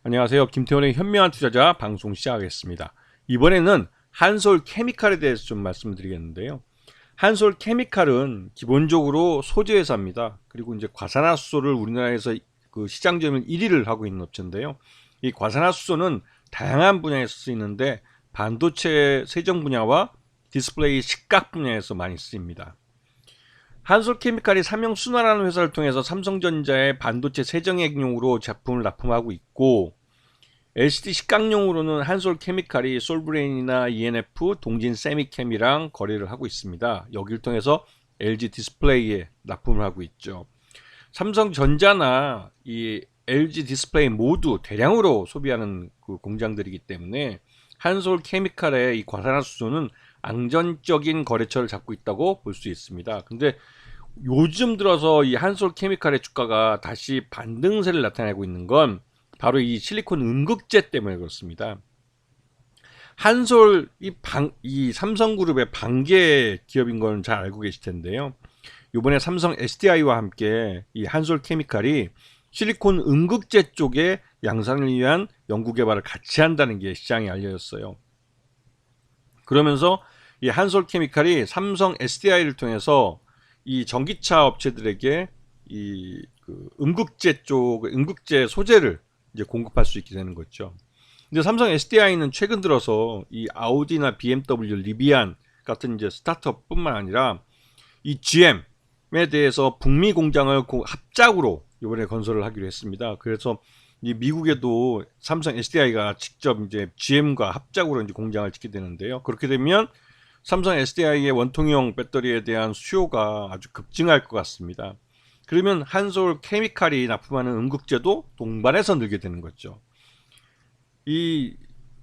안녕하세요. 김태원의 현명한 투자자 방송 시작하겠습니다. 이번에는 한솔 케미칼에 대해서 좀 말씀드리겠는데요. 한솔 케미칼은 기본적으로 소재 회사입니다. 그리고 이제 과산화수소를 우리나라에서 그 시장 점유율 1위를 하고 있는 업체인데요. 이 과산화수소는 다양한 분야에서 쓰이는데 반도체 세정 분야와 디스플레이 식각 분야에서 많이 쓰입니다. 한솔케미칼이 삼성순화라는 회사를 통해서 삼성전자의 반도체 세정액용으로 제품을 납품하고 있고, LCD 식각용으로는 한솔케미칼이 솔브레인이나 ENF, 동진 세미캠이랑 거래를 하고 있습니다. 여기를 통해서 LG 디스플레이에 납품을 하고 있죠. 삼성전자나 이 LG 디스플레이 모두 대량으로 소비하는 그 공장들이기 때문에 한솔케미칼의 이 과산화수소는 안정적인 거래처를 잡고 있다고 볼 수 있습니다. 근데 요즘 들어서 이 한솔케미칼의 주가가 다시 반등세를 나타내고 있는 건 바로 이 실리콘 음극재 때문에 그렇습니다. 한솔 이 삼성그룹의 반개 기업인 건 잘 알고 계실 텐데요. 이번에 삼성 SDI와 함께 이 한솔케미칼이 실리콘 음극재 쪽에 양산을 위한 연구 개발을 같이 한다는 게 시장에 알려졌어요. 그러면서 이 한솔케미칼이 삼성 SDI를 통해서 이 전기차 업체들에게 이 음극재 소재를 이제 공급할 수 있게 되는 거죠. 근데 삼성 SDI는 최근 들어서 이 아우디나 BMW, 리비안 같은 이제 스타트업뿐만 아니라 이 GM에 대해서 북미 공장을 합작으로 이번에 건설을 하기로 했습니다. 그래서 이 미국에도 삼성 SDI가 직접 이제 GM과 합작으로 이제 공장을 짓게 되는데요. 그렇게 되면 삼성 SDI의 원통형 배터리에 대한 수요가 아주 급증할 것 같습니다. 그러면 한솔 케미칼이 납품하는 음극재도 동반해서 늘게 되는 거죠. 이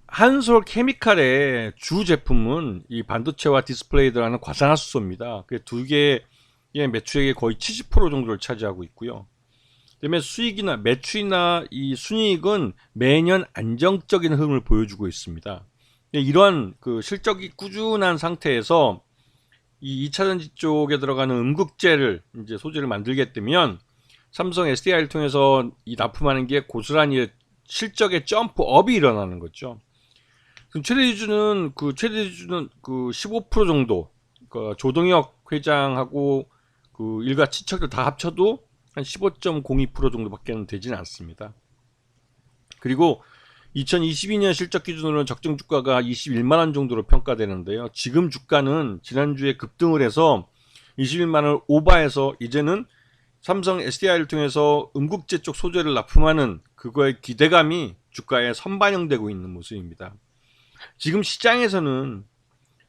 한솔 케미칼의 주 제품은 이 반도체와 디스플레이 들어가는 과산화수소입니다. 그 두 개의 매출액의 거의 70% 정도를 차지하고 있고요. 그다음에 수익이나 매출이나 이 순이익은 매년 안정적인 흐름을 보여주고 있습니다. 이러한 그 실적이 꾸준한 상태에서 이 2차전지 쪽에 들어가는 음극재를 이제 소재를 만들게 되면 삼성 SDI를 통해서 이 납품하는 게 고스란히 실적의 점프업이 일어나는 거죠. 최대 주주는 그 15% 정도, 그 조동혁 회장하고 그 일가 친척들 다 합쳐도 한 15.02% 정도밖에 되지는 않습니다. 그리고 2022년 실적 기준으로는 적정 주가가 21만 원 정도로 평가되는데요. 지금 주가는 지난주에 급등을 해서 21만 원을 오버해서 이제는 삼성 SDI를 통해서 음극재 쪽 소재를 납품하는 그거의 기대감이 주가에 선반영되고 있는 모습입니다. 지금 시장에서는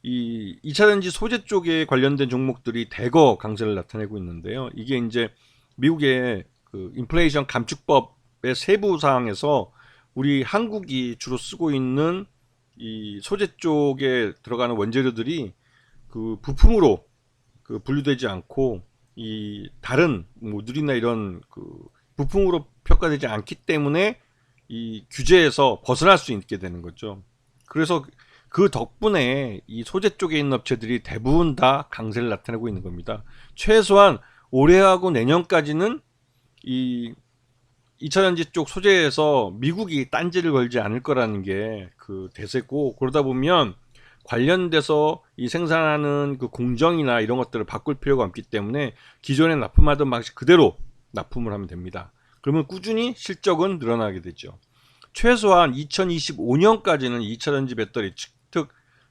이 2차전지 소재 쪽에 관련된 종목들이 대거 강세를 나타내고 있는데요. 이게 이제 미국의 그 인플레이션 감축법의 세부 사항에서 우리 한국이 주로 쓰고 있는 이 소재 쪽에 들어가는 원재료들이 그 부품으로 그 분류되지 않고 이 다른 뭐 누리나 이런 그 부품으로 평가되지 않기 때문에 이 규제에서 벗어날 수 있게 되는 거죠. 그래서 그 덕분에 이 소재 쪽에 있는 업체들이 대부분 다 강세를 나타내고 있는 겁니다. 최소한 올해하고 내년까지는 이 2차전지 쪽 소재에서 미국이 딴지를 걸지 않을 거라는 게 그 대세고, 그러다 보면 관련돼서 이 생산하는 그 공정이나 이런 것들을 바꿀 필요가 없기 때문에 기존에 납품하던 방식 그대로 납품을 하면 됩니다. 그러면 꾸준히 실적은 늘어나게 되죠. 최소한 2025년까지는 2차전지 배터리,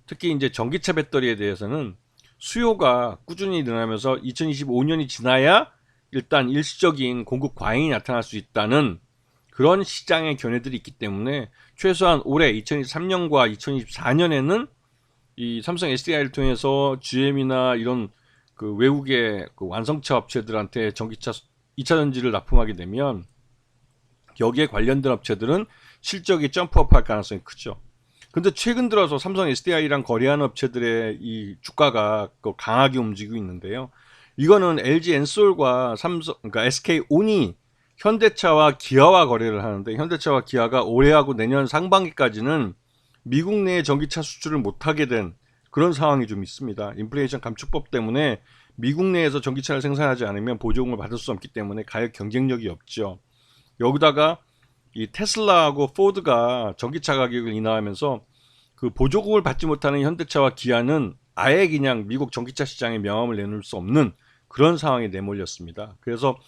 특히 이제 전기차 배터리에 대해서는 수요가 꾸준히 늘어나면서 2025년이 지나야 일단 일시적인 공급 과잉이 나타날 수 있다는 그런 시장의 견해들이 있기 때문에 최소한 올해 2023년과 2024년에는 이 삼성 SDI를 통해서 GM이나 이런 그 외국의 그 완성차 업체들한테 전기차 2차전지를 납품하게 되면 여기에 관련된 업체들은 실적이 점프업할 가능성이 크죠. 근데 최근 들어서 삼성 SDI랑 거래하는 업체들의 이 주가가 강하게 움직이고 있는데요. 이거는 LG 엔솔과 그러니까 SK온이 현대차와 기아와 거래를 하는데, 현대차와 기아가 올해하고 내년 상반기까지는 미국 내에 전기차 수출을 못하게 된 그런 상황이 좀 있습니다. 인플레이션 감축법 때문에 미국 내에서 전기차를 생산하지 않으면 보조금을 받을 수 없기 때문에 가격 경쟁력이 없죠. 여기다가 이 테슬라하고 포드가 전기차 가격을 인하하면서 그 보조금을 받지 못하는 현대차와 기아는 아예 그냥 미국 전기차 시장에 명함을 내놓을 수 없는 그런 상황에 내몰렸습니다. 그래서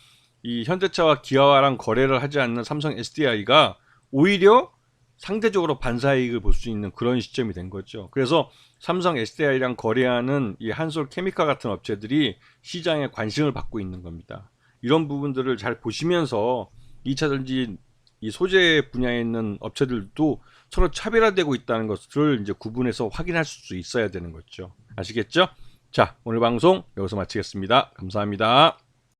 이 현대차와 기아랑 거래를 하지 않는 삼성 SDI가 오히려 상대적으로 반사이익을 볼 수 있는 그런 시점이 된 거죠. 그래서 삼성 SDI랑 거래하는 이 한솔 케미칼 같은 업체들이 시장에 관심을 받고 있는 겁니다. 이런 부분들을 잘 보시면서 2차 전지 이 소재 분야에 있는 업체들도 서로 차별화되고 있다는 것을 이제 구분해서 확인할 수 있어야 되는 거죠. 아시겠죠? 자, 오늘 방송 여기서 마치겠습니다. 감사합니다.